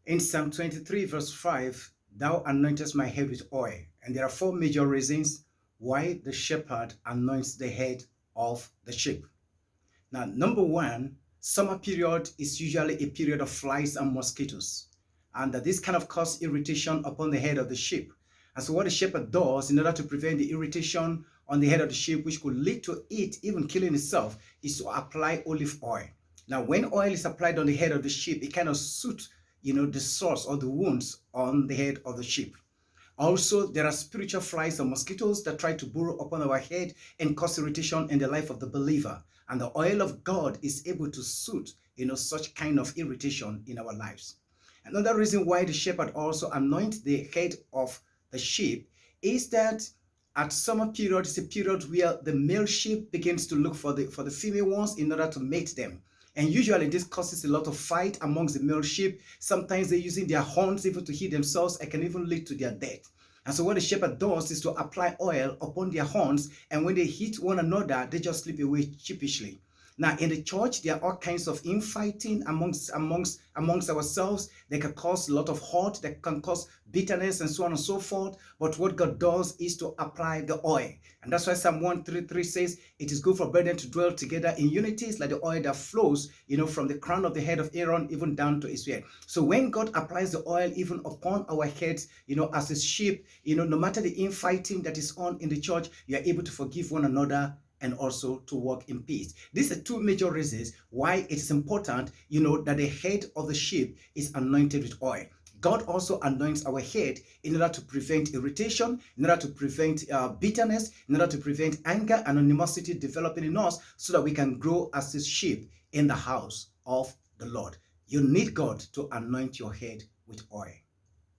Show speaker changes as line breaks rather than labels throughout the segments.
In Psalm 23, verse 5, thou anointest my head with oil. And there are four major reasons why the shepherd anoints the head of the sheep. Now, number one, summer period is usually a period of flies and mosquitoes. And this kind of cause irritation upon the head of the sheep. And so what the shepherd does in order to prevent the irritation on the head of the sheep, which could lead to it even killing itself, is to apply olive oil. Now, when oil is applied on the head of the sheep, it kind of suits, the sores or the wounds on the head of the sheep. Also, there are spiritual flies and mosquitoes that try to burrow upon our head and cause irritation in the life of the believer. And the oil of God is able to soothe, such kind of irritation in our lives. Another reason why the shepherd also anoints the head of the sheep is that at summer period is a period where the male sheep begins to look for the female ones in order to mate them. And usually this causes a lot of fight amongst the male sheep. Sometimes they're using their horns even to hit themselves and can even lead to their death. And so what the shepherd does is to apply oil upon their horns, and when they hit one another, they just slip away sheepishly. Now, in the church, there are all kinds of infighting amongst ourselves. They can cause a lot of hurt, that can cause bitterness and so on and so forth. But what God does is to apply the oil. And that's why Psalm 133 says, it is good for brethren to dwell together in unity. It's like the oil that flows, from the crown of the head of Aaron even down to his head. So when God applies the oil even upon our heads, as his sheep, no matter the infighting that is on in the church, you are able to forgive one another and also to walk in peace. These are two major reasons why it is important, that the head of the sheep is anointed with oil. God also anoints our head in order to prevent irritation, in order to prevent bitterness, in order to prevent anger and animosity developing in us, so that we can grow as his sheep in the house of the Lord. You need God to anoint your head with oil.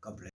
God bless.